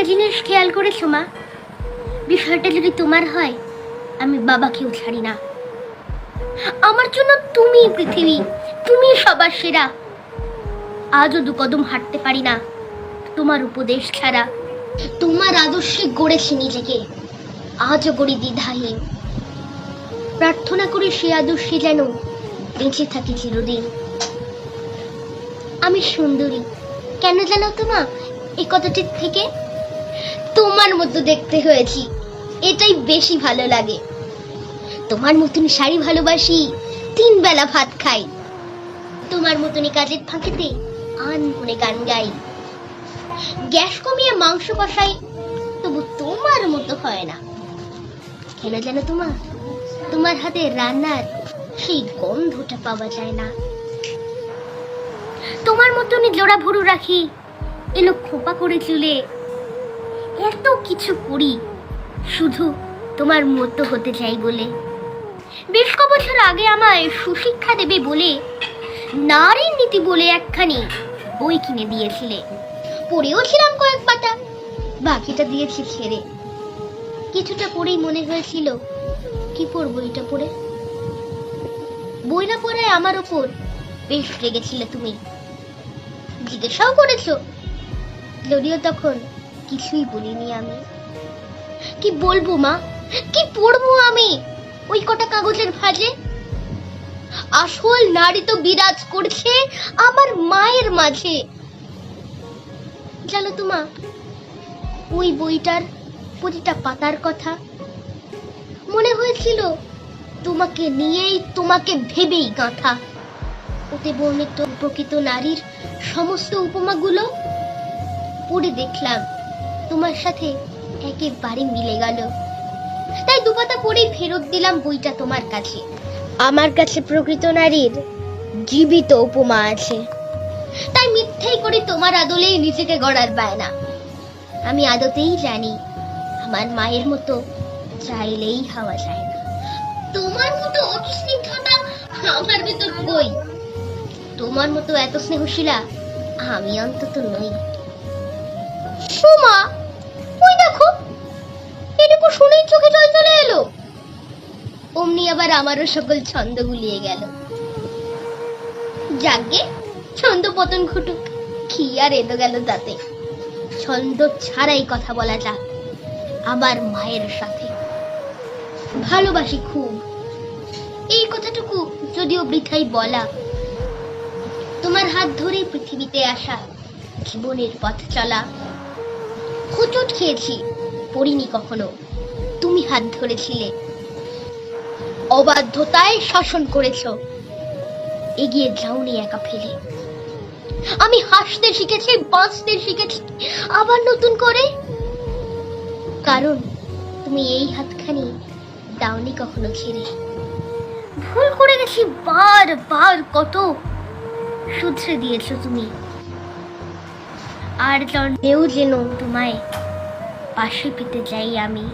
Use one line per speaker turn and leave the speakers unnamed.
জিনিস খেয়াল করেছো মা? বিষয়টা যদি তোমার হয়, আমি বাবাকেও ছাড়ি না। আমার জন্য তুমি পৃথিবী, তুমি সবার সেরা। আজও দু কদম হাঁটতে পারি না তোমার উপদেশ ছাড়া। তোমার আদর্শে গড়েছি নিজেকে, আজও গড়ি দ্বিধাহীন। প্রার্থনা করি সে আদর্শে যেন বেঁচে থাকি চিরদিন। আমি সুন্দরী কেন জানো তো মা? এই কথাটির থেকে তোমার মতো দেখতে হয়েছি, এটাই বেশি ভালো লাগে। তোমার মতন শাড়ি ভালোবাসি, 3 বেলা ভাত খাই। তোমার মতনই কাজের ফাঁকেতে আনমনে গান গাই। গ্যাস কমিয়ে মাংস কষাই, তবু তোমার মতো হয় না। কেন জানো তোমার? তোমার হাতে রান্নার সেই গন্ধটা পাওয়া যায় না। তোমার মতনই জোড়া ভুরু রাখি, এলো খোপা করে চুলে। এত কিছু করি শুধু তোমার মতো হতে চাই বলে। বেশ ক বছর আগে আমায় সুশিক্ষা দেবে বলে নারীর নীতি বলে একখানি বই কিনে দিয়েছিলে। পড়েও ছিলাম কয়েক পাতা, বাকিটা দিয়েছি ছেড়ে। কিছুটা পড়েই মনে হয়েছিল, কি পড়বো এটা পড়ে। বইটা পড়ে আমার ওপর বেশ রেগেছিলে তুমি, জিজ্ঞাসাও করেছো, যদিও তখন কিছুই বলিনি আমি। কি বলবো মা, কি পড়বো আমি ওই কটা কাগজের ভাঁজে? আসল নারী তো বিরাজ করছে আমার মায়ের মাঝে। জানো তো মা, ওই বইটার প্রতিটা পাতার কথা মনে হয়েছিল তোমাকে নিয়েই, তোমাকে ভেবেই গাঁথা। ওতে বর্ণিত প্রকৃত নারীর সমস্ত উপমাগুলো পড়ে দেখলাম তোমার সাথে একেবারে মিলে গেল। তাই দুপাতা পড়েই ফেরত দিলাম বইটা তোমার কাছে। আমার কাছে প্রকৃত নারীর জীবিত উপমা আছে, তাই মিথ্যেই করে তোমার আদলেই নিজেকে গড়ার বায়না। আমি আদতেই জানি আমার মায়ের মতো চাইলেই হওয়া যায় না। তোমার মতো অত স্নিগ্ধতা আমার ভেতর কই। তোমার মতো এত স্নেহশীলা আমি অন্তত নই। মা, ওই দেখো, এটুকু শুনেই চোখে জল চলে এলো। অমনি আবার আমারও সকল ছন্দ গুলিয়ে গেল। যাগে ছন্দ পতন ঘটুক, কি আর এলো গেল তাতে। ছন্দ ছাড়াই কথা বলা যাক আমার মায়ের সাথে। ভালোবাসি খুব, এই কথাটুকু যদিও বৃথাই বলা। তোমার হাত ধরে পৃথিবীতে আসা, জীবনের পথ চলা। হোঁচট খেয়েছি, পড়িনি কখনো, তুমি হাত ধরেছিলে। অবাধ্যতায় শাসন করেছো, এগিয়ে যাওনি একা ফেলে। আমি হাসতে শিখেছি, বাঁচতে শিখেছি আবার নতুন করে, কারণ তুমি এই হাতখানি দাওনি কখনো ছেড়ে। ভুল করে গেছি বার বার, কত শুধরে দিয়েছো তুমি। আর জন্মেও যেন তোমায় পাশে পেতে চাই আমি।